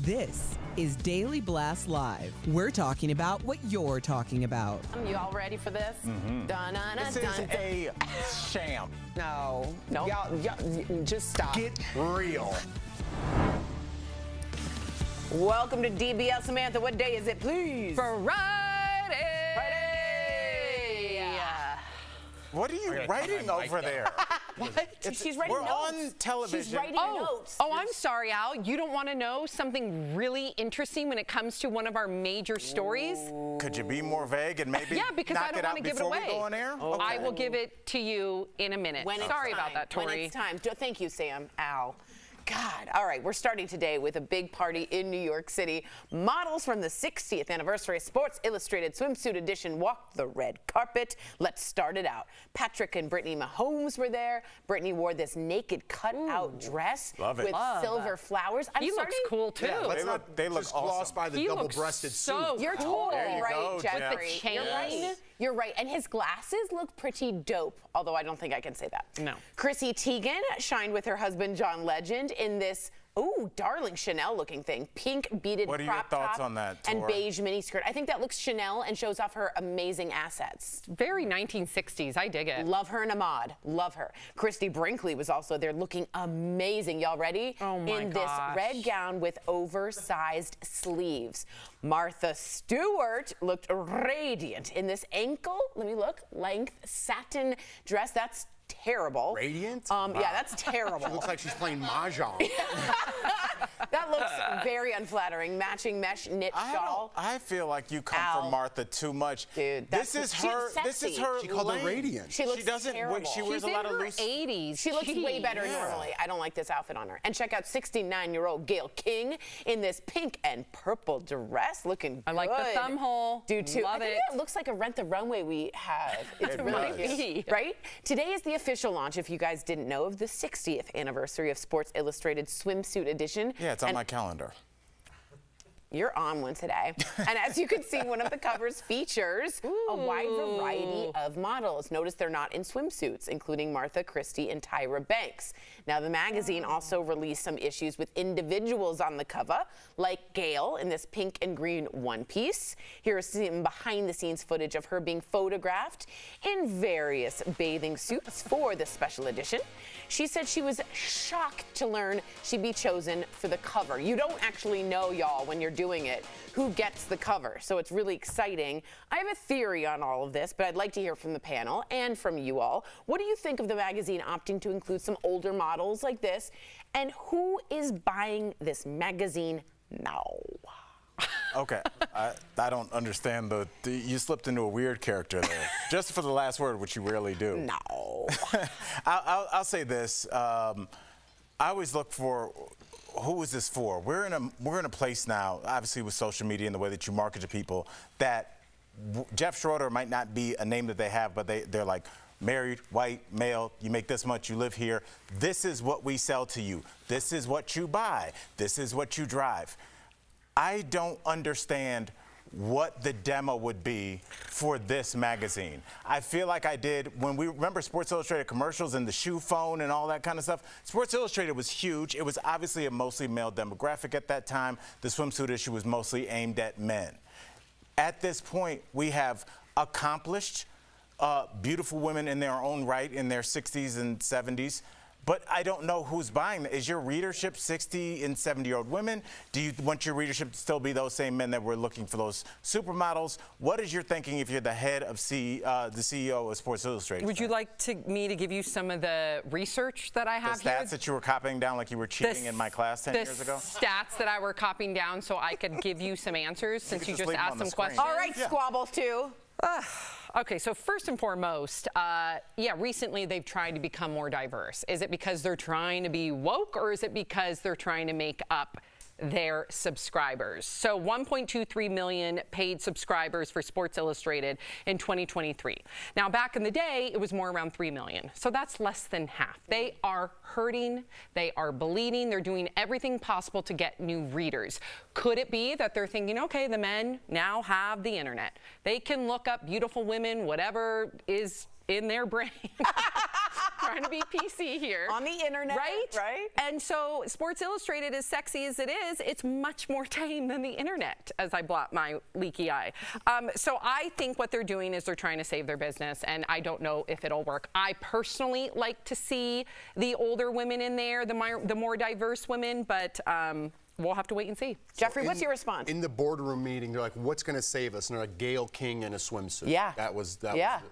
This is Daily Blast Live. We're talking about what you're talking about. You all ready for this? This is a sham. No. Y'all, just stop. Get real. Welcome to DBL. Samantha, what day is it, please? Friday. What are you writing over there? What? She's writing we're notes. on television. She's writing notes. Oh, I'm sorry, Al. You don't want to know something really interesting when it comes to one of our major stories? Could you be more vague and maybe because I don't want to give it away. We go on air? Okay. I will give it to you in a minute. Sorry about that, Tori. When it's time. Thank you, Sam. Al. God. All right, we're starting today with a big party in New York City. Models from the 60th anniversary of Sports Illustrated swimsuit edition walked the red carpet. Let's start it out. Patrick and Brittany Mahomes were there. Brittany wore this naked cutout dress with silver flowers. He looks cool too. Yeah, they look just awesome. glossed by the double-breasted suit. You're cool. totally right, go, Jeffrey. With the chains. You're right. You're right. And his glasses look pretty dope, although I don't think I can say that. No. Chrissy Teigen shined with her husband, John Legend, in this darling Chanel-looking thing. Pink beaded What are your crop thoughts top on that, and Tor? beige miniskirt. I think that looks Chanel and shows off her amazing assets. Very 1960s. I dig it. Love her in a mod. Love her. Christy Brinkley was also there looking amazing. Y'all ready? Oh my In gosh. this red gown with oversized sleeves. Martha Stewart looked radiant in this ankle, let me look, length satin dress. That's terrible. Radiant? Yeah, that's terrible. Looks like she's playing mahjong. That looks very unflattering. Matching mesh knit shawl. I feel like you come Al. for Martha too much. Dude, this is her. This is her. She called her lane. radiant. She looks doesn't. terrible. She wears She's a lot in of her loose. 80s. She looks way better Yeah. normally. I don't like this outfit on her. And check out 69-year-old Gayle King in this pink and purple dress, looking good. I like the thumb hole. Do too. Love I think it. It looks like a Rent the Runway we have. It's It really does. cute, right? Today is the official launch, if you guys didn't know, of the 60th anniversary of Sports Illustrated swimsuit edition. Yeah, it's on And my calendar. You're on one today. And as you can see, one of the covers features a wide variety of models. Notice they're not in swimsuits, including Martha, Christie, and Tyra Banks. Now, the magazine also released some issues with individuals on the cover, like Gayle in this pink and green one-piece. Here is some behind-the-scenes footage of her being photographed in various bathing suits for the special edition. She said she was shocked to learn she'd be chosen for the cover. You don't actually know, y'all, when you're doing it, who gets the cover. So it's really exciting. I have a theory on all of this, but I'd like to hear from the panel and from you all. What do you think of the magazine opting to include some older models like this? And who is buying this magazine now? Okay, I don't understand you slipped into a weird character there. Just for the last word, which you rarely do. No. I'll say this. I always look for who is this for. We're in a place now, obviously with social media and the way that you market to people, that Jeff Schroeder might not be a name that they have, but they're like married, white, male. You make this much, you live here. This is what we sell to you. This is what you buy. This is what you drive. I don't understand what the demo would be for this magazine. I feel like I did when we remember Sports Illustrated commercials and the shoe phone and all that kind of stuff. Sports Illustrated was huge. It was obviously a mostly male demographic at that time. The swimsuit issue was mostly aimed at men. At this point, we have accomplished, beautiful women in their own right in their 60s and 70s. But I don't know who's buying that. Is your readership 60 and 70-year-old women? Do you want your readership to still be those same men that were looking for those supermodels? What is your thinking if you're the head of the CEO of Sports Illustrated? Would you like me to give you some of the research that I have the stats here? that you were copying down like you were cheating in my class 10 years ago? The stats that I were copying down so I could give you some answers since you just leave them asked on the some screen. questions. All right, Squabbles, too. Okay, so first and foremost, recently they've tried to become more diverse. Is it because they're trying to be woke, or is it because they're trying to make up their subscribers? So 1.23 million paid subscribers for Sports Illustrated in 2023. Now, back in the day, it was more around 3 million. So that's less than half. They are hurting. They are bleeding. They're doing everything possible to get new readers. Could it be that they're thinking, okay, the men now have the internet. They can look up beautiful women, whatever is in their brain. trying to be PC here. On the internet, right? And so Sports Illustrated, as sexy as it is, it's much more tame than the internet, as I blot my leaky eye. So I think what they're doing is they're trying to save their business, and I don't know if it'll work. I personally like to see the older women in there, the more diverse women, but we'll have to wait and see. Jeffrey, what's your response? In the boardroom meeting, they're like, what's going to save us? And they're like, Gayle King in a swimsuit. Yeah. That was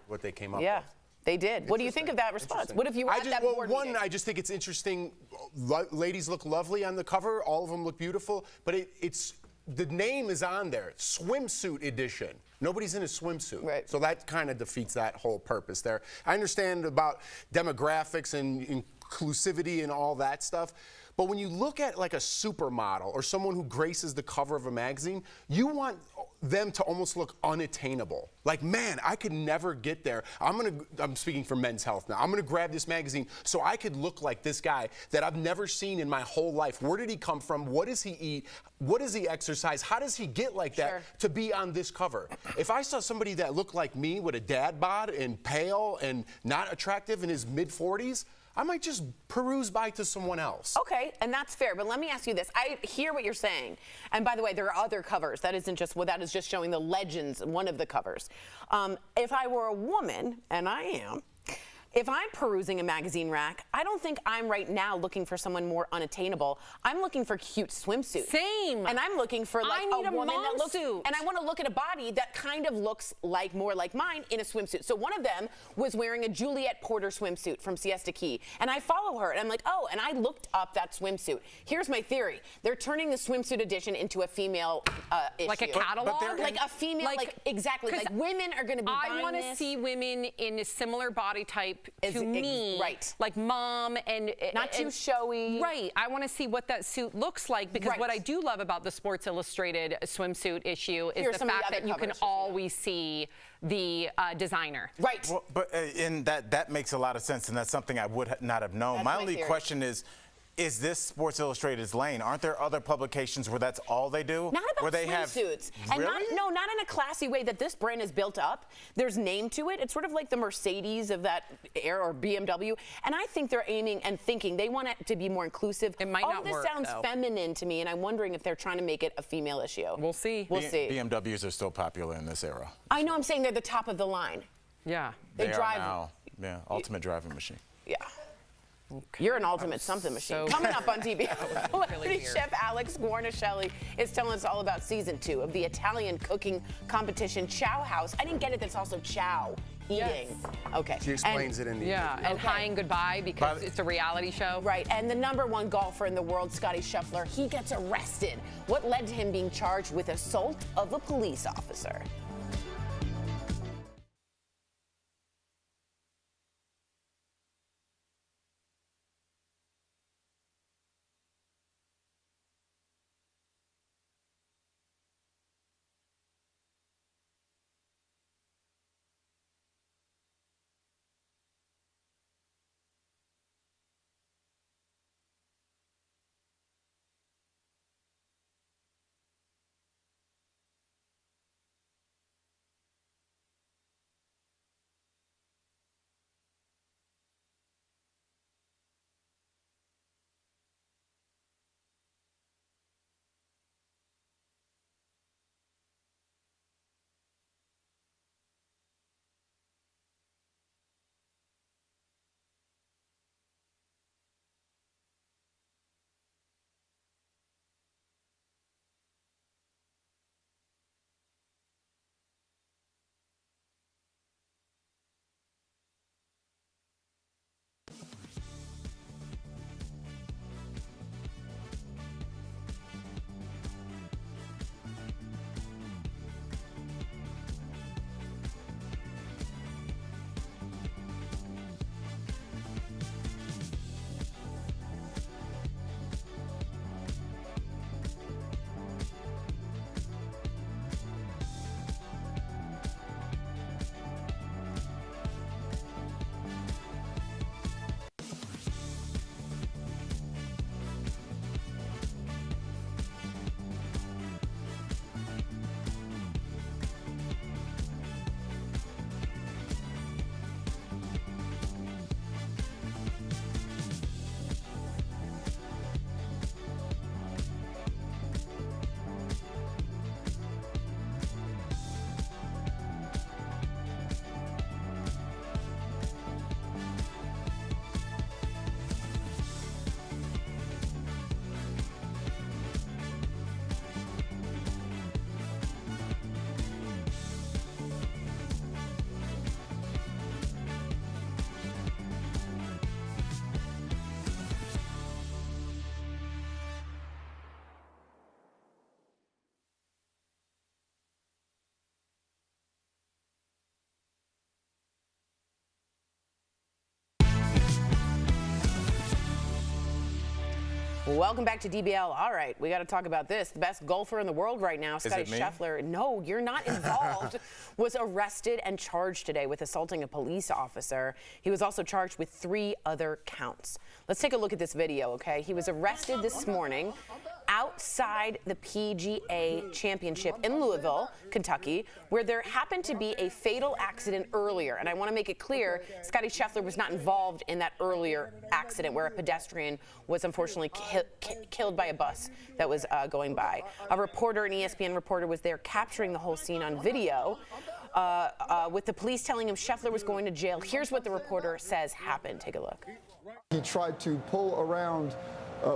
what they came up Yeah. with. They did. What do you think of that response? What if you were at that board meeting? I just think it's interesting. Ladies look lovely on the cover. All of them look beautiful. But it's the name is on there. Swimsuit edition. Nobody's in a swimsuit. Right. So that kind of defeats that whole purpose there. I understand about demographics and inclusivity and all that stuff. But when you look at like a supermodel or someone who graces the cover of a magazine, you want them to almost look unattainable. Like, man, I could never get there. I'm speaking for Men's Health now. I'm gonna grab this magazine so I could look like this guy that I've never seen in my whole life. Where did he come from? What does he eat? What does he exercise? How does he get like that to be on this cover? If I saw somebody that looked like me with a dad bod and pale and not attractive in his mid-40s, I might just peruse by to someone else. Okay, and that's fair, but let me ask you this. I hear what you're saying. And by the way, there are other covers. That isn't just, well, that is just showing the legends, one of the covers. If I were a woman, and I am, if I'm perusing a magazine rack, I don't think I'm right now looking for someone more unattainable. I'm looking for cute swimsuits. Same. And I'm looking for like I need a woman that looks, suit. and I want to look at a body that kind of looks like more like mine in a swimsuit. So one of them was wearing a Juliet Porter swimsuit from Siesta Key, and I follow her, and I'm like, oh, and I looked up that swimsuit. Here's my theory: they're turning the swimsuit edition into a female issue, Like a catalog? like a female, like exactly, like women are going to be buying I want to this. see women in a similar body type to me, right? Like mom and not too showy, right? I want to see what that suit looks like, because what I do love about the Sports Illustrated swimsuit issue is the fact that you can always see the designer. Right. Well, but in that makes a lot of sense, and that's something I would not have known. That's my my only theory. question is this Sports Illustrated's lane? Aren't there other publications where that's all they do? Not about where they swimsuits. Have, And really? not in a classy way that this brand is built up. There's name to it. It's sort of like the Mercedes of that era, or BMW. And I think they're aiming and thinking they want it to be more inclusive. It might not this work, sounds though. feminine to me, and I'm wondering if they're trying to make it a female issue. We'll see. We'll see. BMWs are still popular in this era. I know I'm saying they're the top of the line. Yeah. They drive. Are now. Yeah, ultimate driving machine. Yeah. Okay. You're an ultimate something machine. so Coming up on DBL, celebrity really weird. chef Alex Guarnaschelli is telling us all about season 2 of the Italian cooking competition Chow House. I didn't get it. That's also chow eating. Okay. She explains it in the And hi and goodbye, because it's a reality show. Right, and the #1 golfer in the world, Scottie Scheffler, he gets arrested. What led to him being charged with assault of a police officer? Welcome back to DBL. All right, we got to talk about this. The best golfer in the world right now, Scottie Scheffler. No, you're not involved. Was arrested and charged today with assaulting a police officer. He was also charged with 3 other counts. Let's take a look at this video, okay? He was arrested this morning outside the PGA Championship in Louisville, Kentucky, where there happened to be a fatal accident earlier. And I want to make it clear, Scottie Scheffler was not involved in that earlier accident where a pedestrian was unfortunately killed by a bus that was going by. A reporter, an ESPN reporter, was there capturing the whole scene on video, with the police telling him Scheffler was going to jail. Here's what the reporter says happened. Take a look. He tried to pull around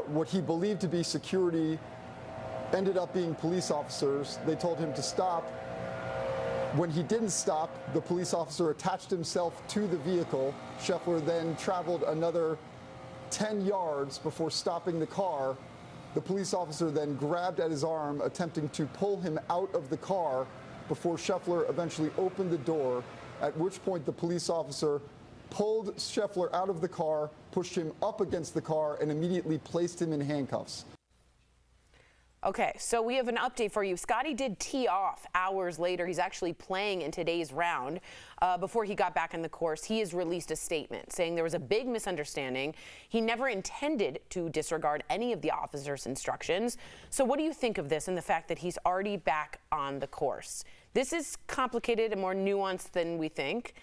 what he believed to be security, ended up being police officers. They told him to stop. When he didn't stop, the police officer attached himself to the vehicle. Scheffler then traveled another 10 yards before stopping the car. The police officer then grabbed at his arm, attempting to pull him out of the car before Scheffler eventually opened the door, at which point the police officer pulled Scheffler out of the car, pushed him up against the car, and immediately placed him in handcuffs. Okay, so we have an update for you. Scottie did tee off hours later. He's actually playing in today's round. Before he got back in the course, he has released a statement saying there was a big misunderstanding. He never intended to disregard any of the officer's instructions. So what do you think of this and the fact that he's already back on the course? This is complicated and more nuanced than we think.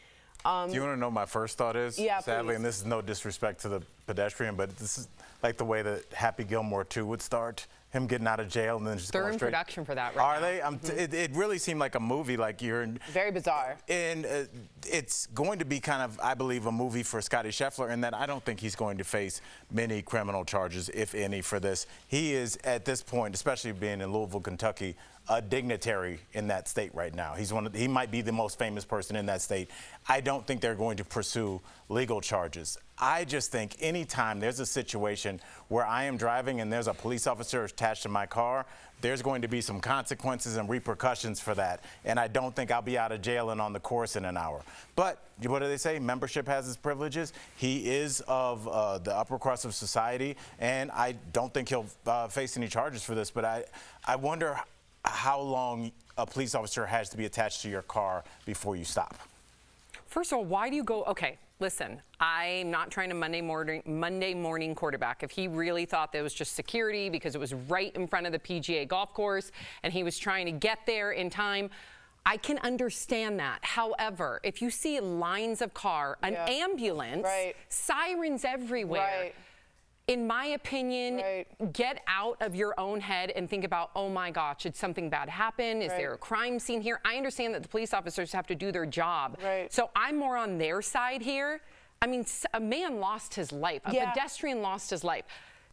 Do you want to know my first thought is? Yeah, sadly, please. and this is no disrespect to the pedestrian, but this is like the way that Happy Gilmore 2 would start. Him getting out of jail and then just They're going in straight. production for that right Are now. they? It really seemed like a movie, like you're in. Very bizarre. And it's going to be kind of, I believe, a movie for Scottie Scheffler in that I don't think he's going to face many criminal charges, if any, for this. He is, at this point, especially being in Louisville, Kentucky, a dignitary in that state right now. He might be the most famous person in that state. I don't think they're going to pursue legal charges. I just think anytime there's a situation where I am driving and there's a police officer attached to my car, there's going to be some consequences and repercussions for that. And I don't think I'll be out of jail and on the course in an hour. But what do they say? Membership has its privileges. He is of the upper crust of society, and I don't think he'll face any charges for this. But I wonder how long a police officer has to be attached to your car before you stop. First of all, why do you go? Okay, listen, I'm not trying to Monday morning quarterback. If he really thought that was just security because it was right in front of the PGA golf course and he was trying to get there in time, I can understand that. However, if you see lines of car, an ambulance, sirens everywhere, in my opinion, get out of your own head and think about, oh my gosh, did something bad happen? Is there a crime scene here? I understand that the police officers have to do their job. So I'm more on their side here. I mean, a man lost his life. A pedestrian lost his life.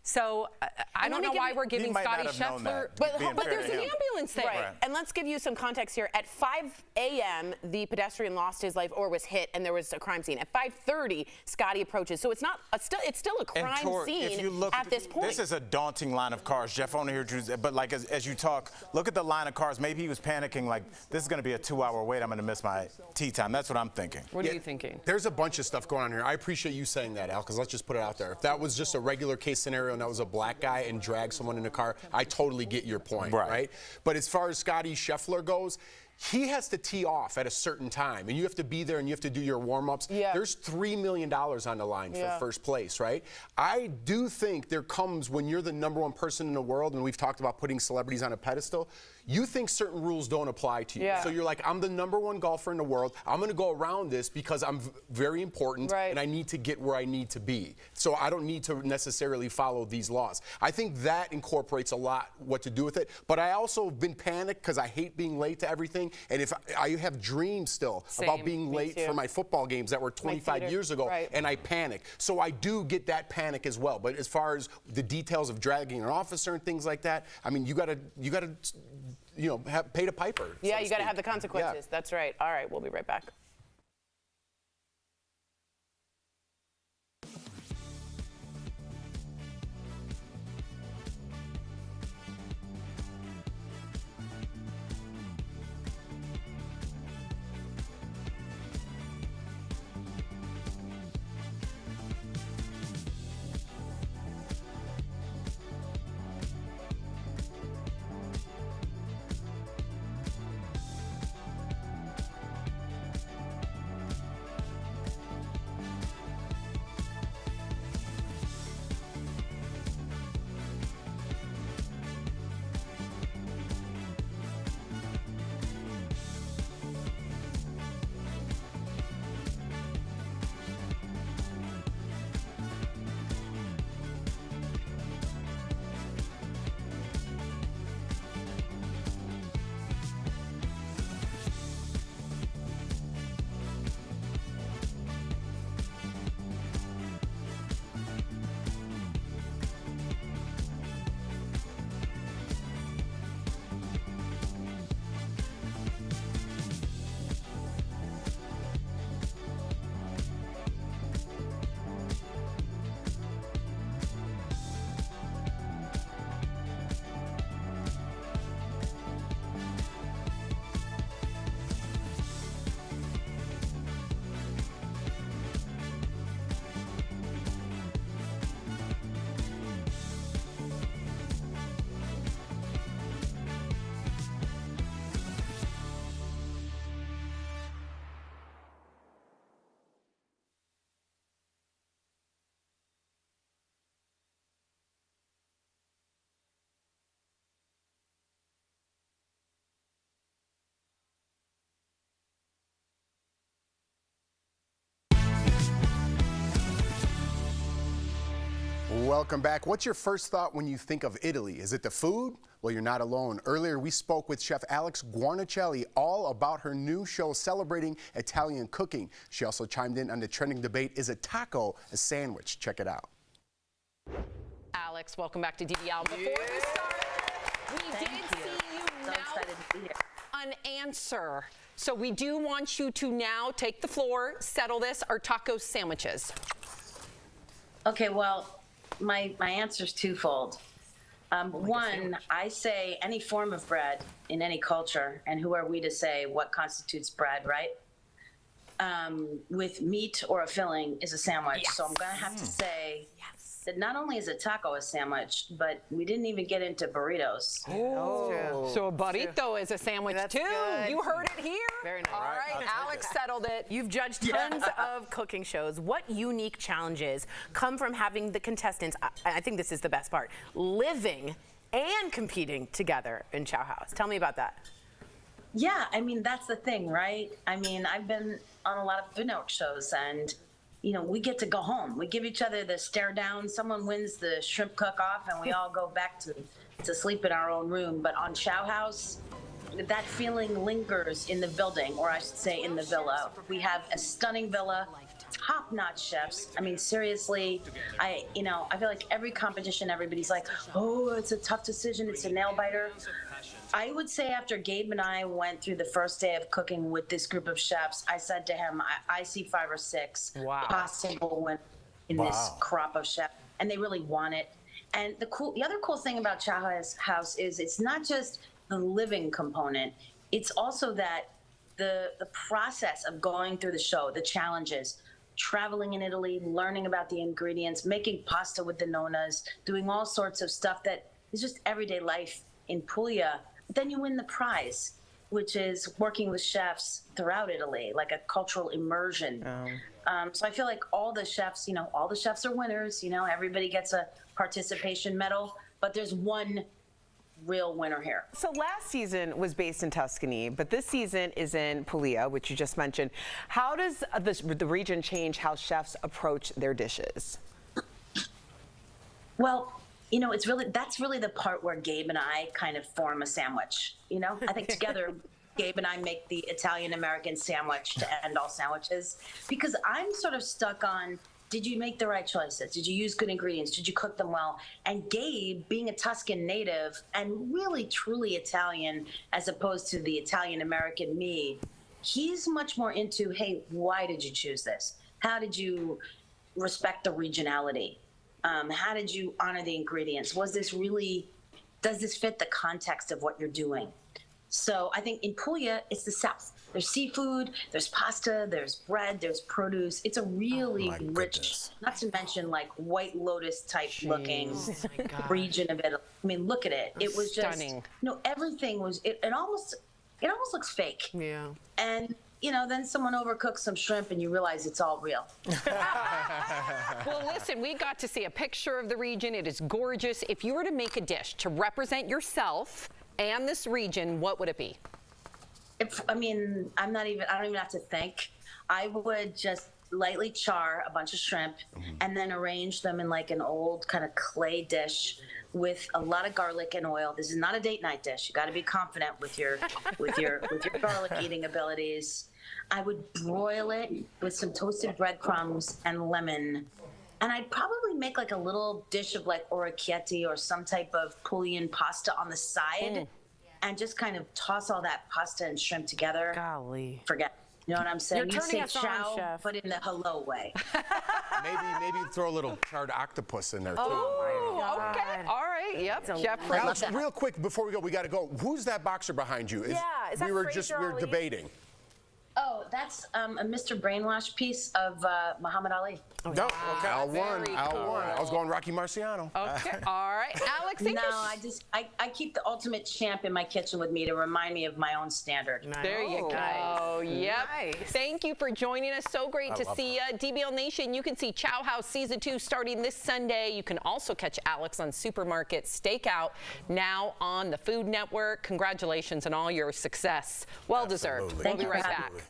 So I don't know why we're giving Scottie Scheffler, but there's an ambulance there. Right. And let's give you some context here. At 5 a.m., the pedestrian lost his life or was hit, and there was a crime scene. At 5:30, Scottie approaches. So it's not it's still a crime scene at this point. This is a daunting line of cars. Jeff, only here, but like as you talk, look at the line of cars. Maybe he was panicking, like this is going to be a 2-hour wait. I'm going to miss my tee time. That's what I'm thinking. What are you thinking? There's a bunch of stuff going on here. I appreciate you saying that, Al, because let's just put it out there. If that was just a regular case scenario and that was a black guy and dragged someone in a car, I totally get your point, right? But as far as Scottie Scheffler goes, he has to tee off at a certain time, and you have to be there and you have to do your warm-ups. There's $3 million on the line for first place, right? I do think there comes when you're the #1 person in the world, and we've talked about putting celebrities on a pedestal, you think certain rules don't apply to you. So you're like, I'm the #1 golfer in the world. I'm going to go around this because I'm very important and I need to get where I need to be. So I don't need to necessarily follow these laws. I think that incorporates a lot what to do with it. But I also have been panicked because I hate being late to everything. And if I have dreams still about being late for my football games that were 25 years ago, and I panic. So I do get that panic as well. But as far as the details of dragging an officer and things like that, I mean, you gotta pay the piper. Yeah, you got to have the consequences. That's right. All right, we'll be right back. Welcome back. What's your first thought when you think of Italy? Is it the food? Well, you're not alone. Earlier, we spoke with Chef Alex Guarnacelli all about her new show celebrating Italian cooking. She also chimed in on the trending debate, is a taco a sandwich? Check it out. Alex, welcome back to DBL. Before we start, we did see you So excited to be here. an answer. So we do want you to now take the floor, settle this. Are tacos sandwiches? Okay, well, my answer's twofold. One, I say any form of bread in any culture, and who are we to say what constitutes bread, right? With meat or a filling is a sandwich. Yes. So I'm going to have to say that not only is a taco a sandwich, but we didn't even get into burritos. So a burrito is a sandwich too. good. You heard it here. Very nice. All right, Alex settled it. You've judged tons of cooking shows. What unique challenges come from having the contestants, I think this is the best part, living and competing together in Chow House? Tell me about that. Yeah, I mean, that's the thing, right? I mean, I've been on a lot of food network shows, and you know, we get to go home. We give each other the stare down. Someone wins the shrimp cook-off, and we all go back to sleep in our own room. But on Chow House, that feeling lingers in the building, or I should say in the villa. We have a stunning villa, top-notch chefs. I mean, seriously, I feel like every competition, everybody's like, oh, it's a tough decision. It's a nail-biter. I would say after Gabe and I went through the first day of cooking with this group of chefs, I said to him, I see 5 or 6 possible winners in this crop of chefs, and they really want it. And the other cool thing about Chow House is it's not just the living component, it's also that the process of going through the show, the challenges, traveling in Italy, learning about the ingredients, making pasta with the nonnas, doing all sorts of stuff that is just everyday life in Puglia. Then you win the prize, which is working with chefs throughout Italy, like a cultural immersion. So I feel like all the chefs are winners. You know, everybody gets a participation medal, but there's one real winner here. So last season was based in Tuscany, but this season is in Puglia, which you just mentioned. How does the region change how chefs approach their dishes? Well, you know, that's really the part where Gabe and I kind of form a sandwich. You know, I think together, Gabe and I make the Italian-American sandwich to end all sandwiches, because I'm sort of stuck on, did you make the right choices? Did you use good ingredients? Did you cook them well? And Gabe, being a Tuscan native and really truly Italian, as opposed to the Italian-American me, he's much more into, hey, why did you choose this? How did you respect the regionality? How did you honor the ingredients? Does this fit the context of what you're doing? So I think in Puglia, it's the South. There's seafood, there's pasta, there's bread, there's produce. It's a really rich, not to mention like White Lotus type looking region of Italy. I mean, look at it. It was just stunning. Everything was. It almost looks fake. Yeah. And you know, then someone overcooks some shrimp and you realize it's all real. Well, listen, we got to see a picture of the region. It is gorgeous. If you were to make a dish to represent yourself and this region, what would it be? I don't even have to think. I would just lightly char a bunch of shrimp and then arrange them in like an old kind of clay dish with a lot of garlic and oil. This is not a date night dish. You got to be confident with your garlic eating abilities. I would broil it with some toasted breadcrumbs and lemon. And I'd probably make like a little dish of like orecchietti or some type of Puglian pasta on the side and just kind of toss all that pasta and shrimp together. Golly. Forget. You know what I'm saying? You're You turning say us on, chow, Chef. but in the hello way. Maybe throw a little charred octopus in there, too. Oh, okay. All right. Yep. Chef Alex, real quick, before we go, we got to go. Who's that boxer behind you? Is that we were Fraser Ali? debating. Oh, that's a Mr. Brainwash piece of Muhammad Ali. No, okay. Al one. Very I was going Rocky Marciano. Okay. All right. Alex, No, I keep the ultimate champ in my kitchen with me to remind me of my own standard. there you go. Yep. Nice. Thank you for joining us. So great to see you. DBL Nation, you can see Chow House Season 2 starting this Sunday. You can also catch Alex on Supermarket Stakeout now on the Food Network. Congratulations on all your success. Well deserved. Absolutely. We'll be Thank you right for back. having me.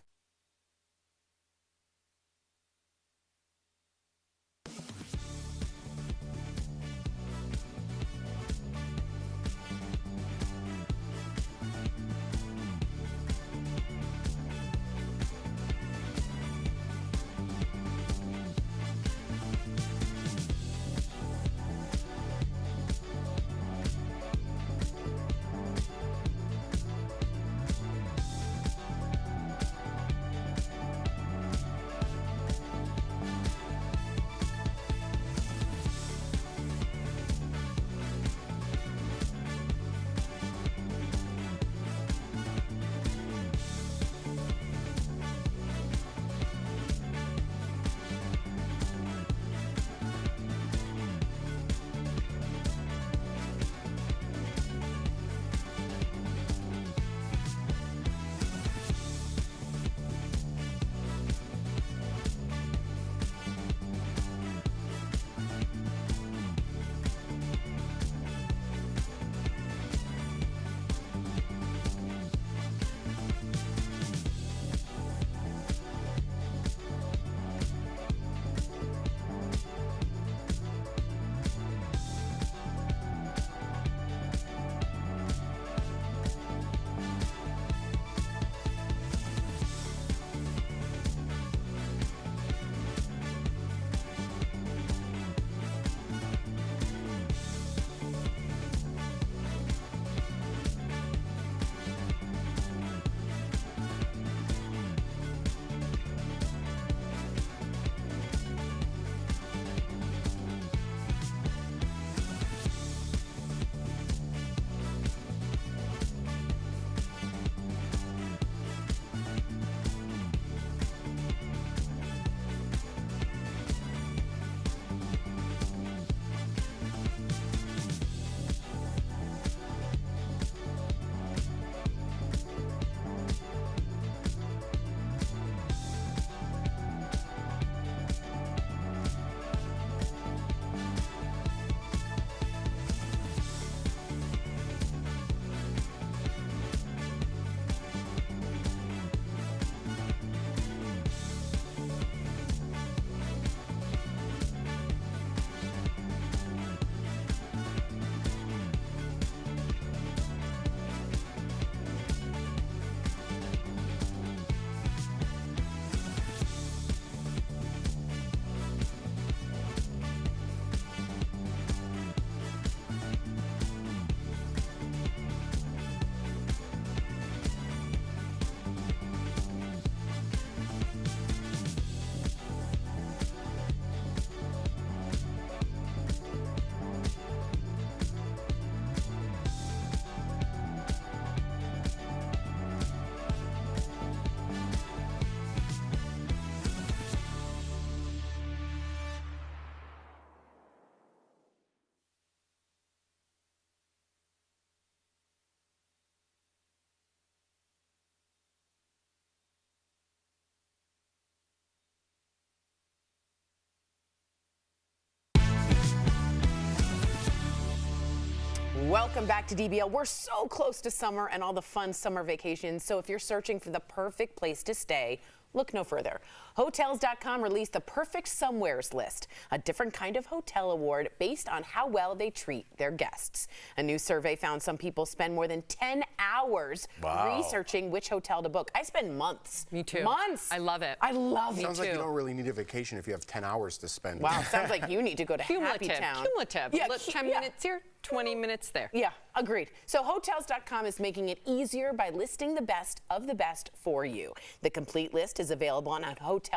Welcome back to DBL. We're so close to summer and all the fun summer vacations. So if you're searching for the perfect place to stay, look no further. Hotels.com released the Perfect Somewheres list, a different kind of hotel award based on how well they treat their guests. A new survey found some people spend more than 10 hours researching which hotel to book. I spend months. Me too. Months. I love it. I love it. Sounds like you don't really need a vacation if you have 10 hours to spend. Wow, sounds like you need to go to Happy Town. Cumulative. Yeah, 10 minutes here, 20 minutes there. Yeah, agreed. So Hotels.com is making it easier by listing the best of the best for you. The complete list is available on Hotels.com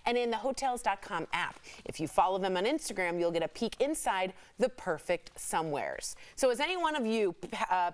and in the Hotels.com app. If you follow them on Instagram, you'll get a peek inside the perfect somewheres. So has any one of you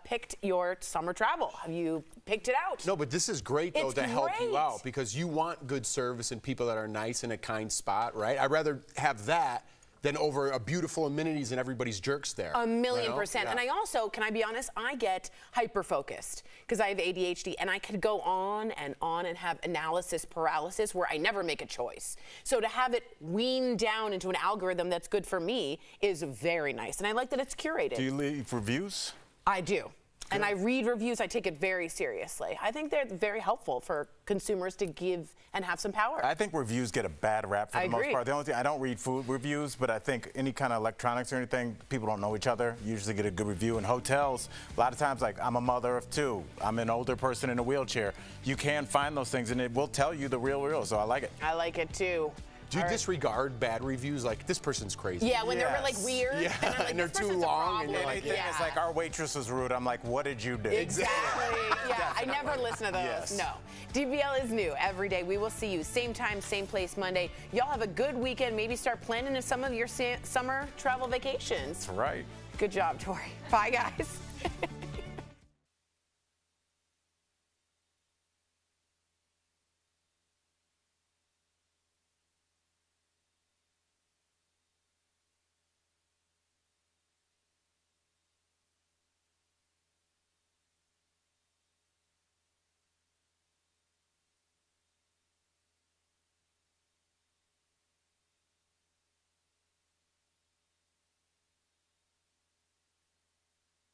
picked your summer travel? Have you picked it out? No, but this is great, though, It's to help you great. out because you want good service and people that are nice in a kind spot, right? I'd rather have that than over a beautiful amenities and everybody's jerks there. 1,000,000%. Yeah. And I also, can I be honest, I get hyper-focused because I have ADHD and I could go on and have analysis paralysis where I never make a choice. So to have it weaned down into an algorithm that's good for me is very nice. And I like that it's curated. Do you leave reviews? I do. And I read reviews. I take it very seriously. I think they're very helpful for consumers to give and have some power. I think reviews get a bad rap for I the most agree. part. The only thing, I don't read food reviews, but I think any kind of electronics or anything, people don't know each other. You usually get a good review. In hotels, a lot of times, like I'm a mother of two, I'm an older person in a wheelchair. You can find those things, and it will tell you the real. So I like it. I like it too. Do you disregard bad reviews? Like, this person's crazy. Yeah, when they're like Yes. weird. Yeah, And, I'm like, and they're this too person's a long, and problem. you're like, Anything is like our waitress was rude. I'm like, what did you do? Exactly. Yeah, I never listen to those. Yes. No. DBL is new every day. We will see you same time, same place Monday. Y'all have a good weekend. Maybe start planning some of your summer travel vacations. Right. Good job, Tori. Bye, guys.